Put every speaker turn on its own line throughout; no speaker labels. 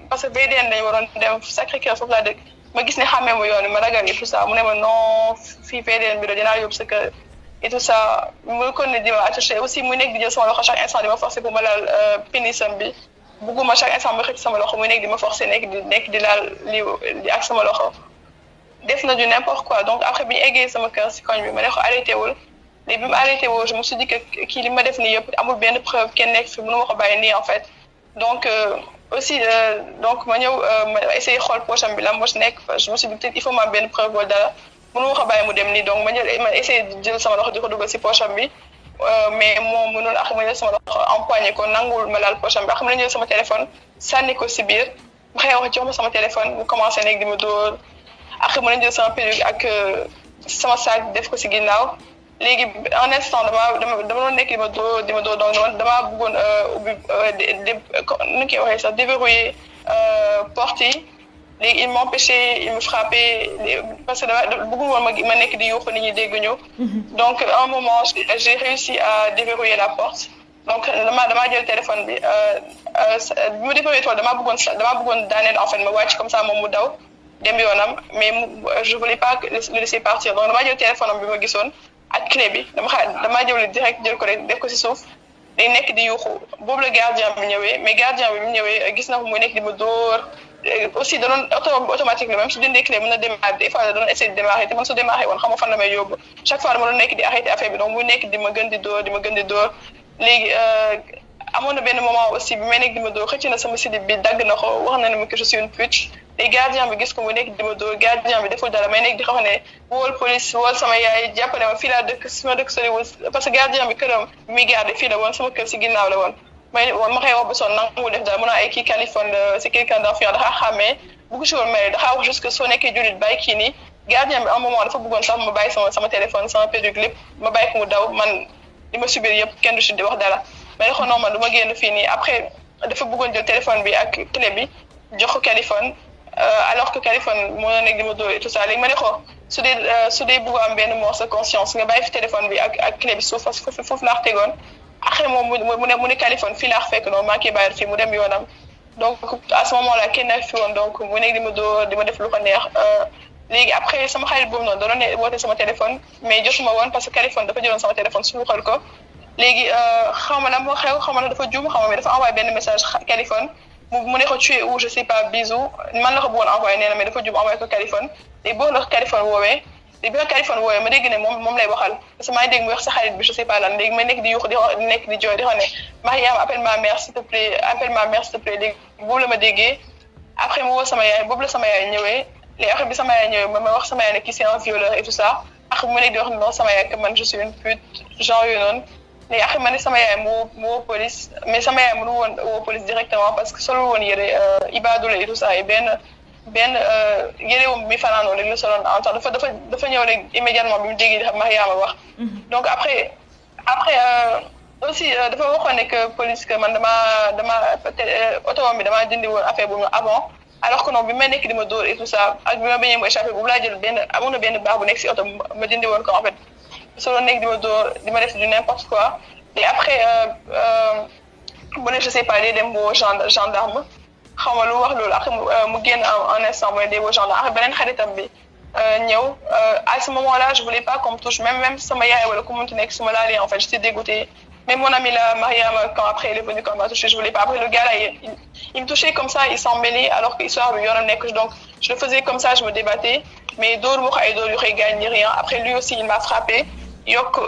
parce que VDN dañu waroon dem Sacré-Cœur foofu laa dëkk ma gis ne xàmmee mu yoon ma ragal et tout ça mu ne ma non fii VDN bi la dinaa yóbbu sa kër et tout ça mu kon ne di ma attaché aussi muy nekk di jël sama loxo chaque instant di ma forcé pour ma laal pénisam bi bugguma chaque instant ma xëcc sama loxo muy nekk di ma forcé nekk di laal li ak sama loxo def na du n'importe quoi donc après bi ñu eggee sama kër si koñ bi ma ne ko arrêté wul léegi bi mu arrêté wul je me suis dit que kii li ma def nii yëpp amul benn preuve kenn nekk fi mënu ma ko bàyyi nii en fait donc aussi donc ma ñëw ma essayé xool poche am bi la moo ci nekk je me suis dit peut-être il faut ma am benn preuve wala dara mënu ma ko bàyyi mu dem nii donc ma essayé jël sama loxo di ko dugal si poche am bi mais moom mënul ak ma jël sama loxo empoigné ko nangul ma laal poche am bi ak ma jël sama téléphone sànni ko si biir ma xëy wax jox ma sama téléphone mu commencé nekk di ma dóor ak mën nañu jël sama perruque ak sama sac def ko si ginnaaw léegi en instant dama doon nekk di ma dóor donc damaa bëggoon ubbi nu ñu koy waxee sax déverrouiller porte yi léegi il m'empêchait il me frappait parce que bëggul woon ma nekk di yuuxu nit ñi dégg ñu donc à un moment j'ai réussi à déverrouiller la porte donc damaa jël téléphone bi bi mu déverrouiller tool damaa bëggoon daaneel en fait ma wàcc comme ça moom mu daw dem yoonam mais je voulais pas le laisser partir donc damaa jël téléphone am bi ma gisoon ak clé bi damaa jël direct jël ko rek def ko si suuf day nekk di yuuxu boobu la gardien bi ñëwee mais gardien bi mu ñëwee gis na ko muy nekk di ma dóor aussi da doon automatique la même su dindee clé mën na démarrer des fois da doon essayer de démarrer te man su démarrer woon xam nga fan la may yóbbu chaque fois dama doon nekk di arrêté affaire bi donc muy nekk di ma gën di dóor léegi amoon na benn moment aussi bi may nekk di ma dóor xëcc na sama slip bi dagg na ko wax na ne ma que je suis une pute te gardien bi gis ko mu nekk di ma dóor gardien bi deful dara may nekk di xam ne wool police wool sama yaay jàppale ma fii laa dëkk sama dëkk soriwul parce que gardien bi këram bi muy garde fii la woon sama kër si ginnaaw la woon ma xëy wax ba sonn nangu def dara mu ne ay kii Californie c'est quelqu'un d'enfant daxaa xàmmee bugg si woon may daxaa wax juste que soo nekkee jullit bàyyi kii nii gardien bi un moment dafa bëggoon sax ma bàyyi sama téléphone sama perruque lépp ma bàyyi ko mu daw man li ma subir yëpp kenn du si di wax dara mais xon non man du ma génn fii nii après dafa bëggoon jël téléphone bi ak clé bi jox ko Californie alors que Californie moo nekk di ma dóor et tout ça léegi ma ne ko su dee bëgg am benn mort sa conscience nga bàyyi fi téléphone bi ak clé bi suuf foofu laa tegoon après moom mu ne Californie fii laa fekk noonu maa ngi koy bàyyi fii mu dem yoonam donc à ce moment là kenn nekk fi woon donc mu nekk di ma dóor di ma def lu ko neex léegi après sama xarit boobu noonu da doon woote sama téléphone mais jotuma woon parce que Californie dafa jëloon sama téléphone suuxal ko léegi xaw ma la moo xew xaw ma la dafa juum xaw ma mais dafa envoyé benn message Californie mu ne ko tu es où je sais pas bisou man la ko bëggoon envoyé nee na mais dafa juum envoyé ko Californie léegi boo la ko Californie woowee léegi bi la Californie woowee ma dégg ne moom lay waxal parce que maa ngi dégg mu wax sa xarit bi je sais pas lan léegi may nekk di yuux di nekk di jooy di xam ne Mariam appelle ma mère s'il te plaît léegi boobu la ma déggee après mu woo sama yaay boobu la sama yaay ñëwee léegi après bi sama yaay ñëwee ma wax sama yaay ne kii c'est un violeur et tout ça après mu nekk di wax non sama yaay que man je suis une pute genre yooyu noonu léegi après ma ne sama yaay mu woo police mais sama yaay mënu woon woo police directement parce que solo woon yére ibaadu la et tout ça et benn yére wu mi fanaanoo léegi la soloon en temps dafa ñëw rek immédiatement bi mu déggee xam Mariama wax donc après aussi dafa waxoon ne que police que man dama oto bi damaa dindi woon affaire boobu avant alors que non bi may nekk di ma dóor et tout ça ak bi ma bañee mu échappé boobu laa jël amoon na benn baax bu nekk si oto ma dindi woon ko en fait solo nekk di ma dóor di ma def du n'importe quoi et après bu ne je sais pas day dem boo gendarme xaw ma lu wax loolu après mu génn un instant mooy day boo gendarme après beneen xaritam bi ñëw à ce moment là je voulais pas qu'on me touche même sama yaay wala ku munti nekk su ma laalee en fait j'étais dégoûtée même mon ami là Mariam quand après il est venu quand m'a touché je voulais pas après le gars là il me touchait comme ça il s'en mêlait alors que histoire bi yoonam nekk donc je le faisais comme ça je me débattais mais dóor moo ko ay dóor yu koy gaañ ni rien après lui aussi il m'a frappé yokk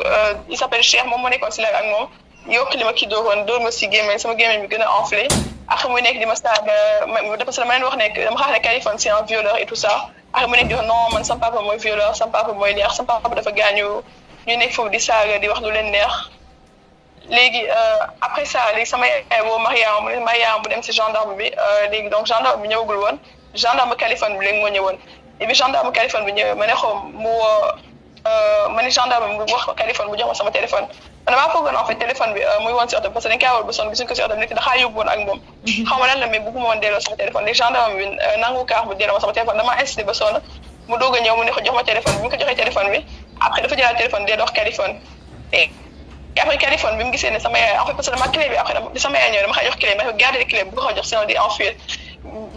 il s'appelle Cheikh moom moo nekkoon si la ak moom yokk li ma kii dóoroon dóor ma si gémmiñ sama gémmiñ bi gën a enflé après mu nekk di ma saaga parce que dama leen wax ne dama xam ne Californie c'est un violeur et tout ça après mu nekk di wax non man sama papa mooy violeur sama papa mooy neex sama papa dafa gaañu ñu nekk foofu di saaga di wax lu leen neex léegi après ça léegi sama yaay boo Mariam bu dem si gendarme bi léegi donc gendarme bi ñëwagul woon gendarme Californie bi léegi moo ñëwoon et puis gendarme Californie bi ñëwee ma ne ko mu ma ne gendarme bi wax Californie bu jox ma sama téléphone man damaa foogoon en fait téléphone bi muy woon si oto parce que dañ kaa war ba sonn gisuñ ko si oto bi nekk daxaa yóbbu woon ak moom xaw ma lan la mais bëgguma woon delloo sama téléphone léegi gendarme bi nangu kaax bu delloo ma sama téléphone damaa insisté ba sonn mu doog a ñëw mu ne ko jox ma téléphone bi mu ko joxee téléphone bi après dafa jëlaat téléphone dee dox Californie et après Kaliphone bi mu gisee ne sama yaay en fait parce que dama clé bi après sama yaay ñëw dama xay jox clé ma garder clé bu ko jox sinon di enfuir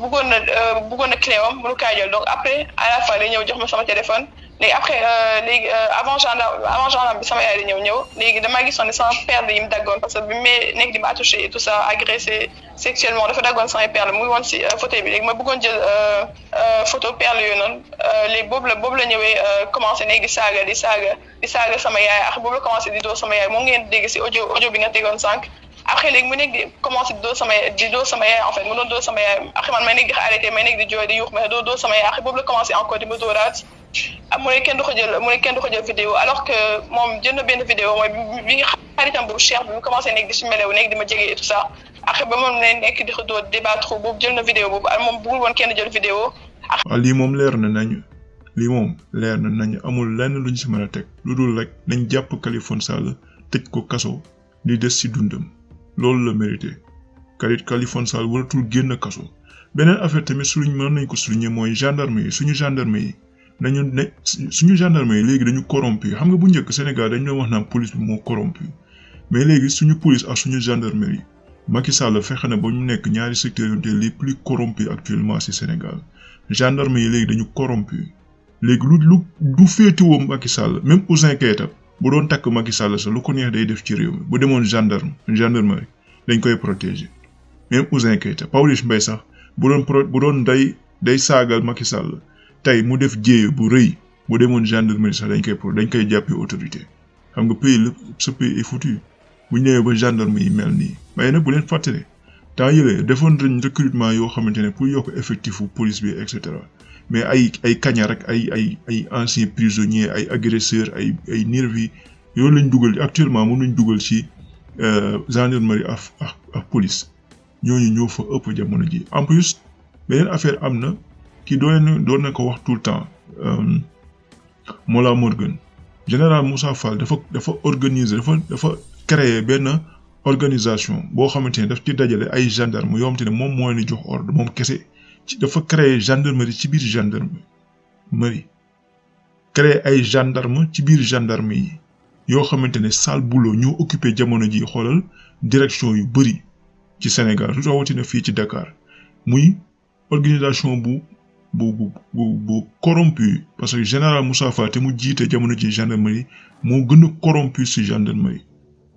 bëggoon na clé am mënu kaa jël donc après à la fin day ñëw jox ma sama téléphone léegi après léegi avant gendarme bi sama yaay di ñëw léegi damaa gisoon ne sama perle yi mu daggoon parce que bi may nekk di ma attouché et tout ça agressé sexuellement dafa daggoon samay perle muy woon si fauteuil bi léegi ma bëggoon jël photo perle yooyu noonu léegi boobu la ñëwee commencé nekk di saaga sama yaay ak boobu la commencé di dóor sama yaay moom ngeen dégg si audio bi nga tegoon sànq après léegi mu nekk di commencé di dóor sama yaay en fait mu doon dóor sama yaay après man may nekk di arrêté may nekk di jooy di yuux mais dóor sama yaay après boobu la commencé encore di ma dóoraat mu ne kenn du ko jël vidéo alors que moom jël na benn vidéo mooy bi nga xaritam bu cher bi mu commencé nekk di si melew nekk di ma jege et tout ça après ba moom ne nekk di ko dóor débattre boobu jël na vidéo boobu moom bëggul woon kenn jël vidéo.
lii moom leer na nañu amul lenn luñ si mën a teg lu dul rek nañ jàpp Kaliphone Sall tëj ko kaso li des si dundam loolu la mérité Kaliphone Sall waratul génn kaso. beneen affaire tamit mën nañ ko souligner mooy gendarme yi suñu gendarme yi léegi dañu corrompu xam nga bu njëkk Sénégal dañ doon wax naan police bi moo corrompu mais léegi suñu police ak suñu gendarmerie Macky Sall fexe na ba ñu nekk ñaari secteurs yu les plus corrompus actuellement ci Sénégal gendarme yi léegi dañu corrompu léegi du féetewoo Macky Sall même Ouzin Keita bu doon takk Macky Sall sax lu ko neex day def ci réew mi bu demoon gendarmerie dañ koy protéger même Ouzin Keita Pawlish Mbaye sax bu doon day saagal Macky Sall tey mu def jéye bu rëy bu demoon gendarmerie sax dañ koy jàppee autorité xam nga ce pays est foutu bu ñëwee ba gendarme yi mel nii mais nag bu leen fàttali temps yële defoon nañ recrutement yoo xamante ne pour yokk effectifu police bi et cetera mais ay kaña rek ay anciens prisonniers ay agresseurs ay nervis yooyu lañ dugal actuellement moom lañ dugal ci gendarmerie ak police ñooñu ñoo fa ëpp jamono ji en plus beneen affaire am na ki doon na ko wax tout le temps Mollah Morgun général Moussa Fall dafa organiser dafa créer benn organisation boo xamante ne daf ci dajale ay gendarme yoo xamante ne moom moo leen jox ordre moom kese dafa créer gendarmerie ci biir gendarmerie créer ay gendarme ci biir gendarme yi yoo xamante ne sale boulot ñoo occupé jamono ji xoolal direction yu bëri ci Sénégal rawatina fii ci Dakar muy organisation bu corrompu parce que général Moussa Fall te mu jiite jamono ji gendarmerie moo gën a corrompu ci gendarmerie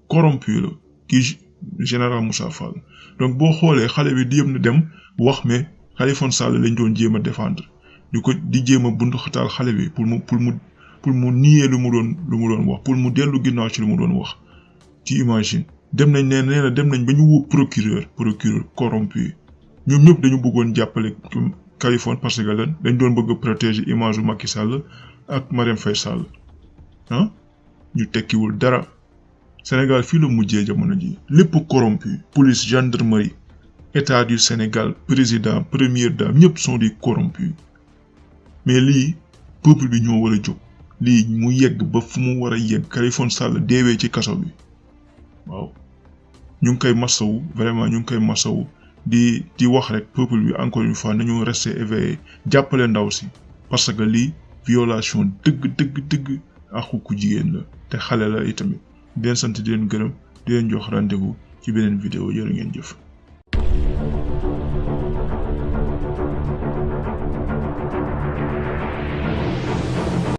corrompu la kii général Moussa Fall donc boo xoolee xale bi di yëm na dem wax mais Kaliphone Sall lañ doon jéem a défendre di jéem a buntu xataal xale bi pour mu nier lu mu doon wax pour mu dellu ginnaaw ci lu mu doon wax ci imagine dem nañ ba ñu woo procureur corrompu ñoom ñëpp dañu bëggoon jàppale Kaliphone parce que dañ doon bëgg a protéger image u Macky Sall ak Marème Faye Sall ñu tekkiwul dara Sénégal fii la mujjee jamono ji lépp corrompu police gendarmerie état du Sénégal président première dame ñëpp sont des corrompus mais lii peuple bi ñoo war a jóg lii mu yegg ba fu mu war a yegg Kaliphone Sall deewee ci kaso bi waaw ñu ngi koy masawu vraiment ñu ngi koy masawu di wax rek peuple bi encore une fois nañu rester éveillé jàppale ndaw si parce que lii violation dëgg ak ku jigéen la te xale la itamit di leen sant di leen gërëm di leen jox rendez-vous ci beneen vidéo jërë ngeen jëf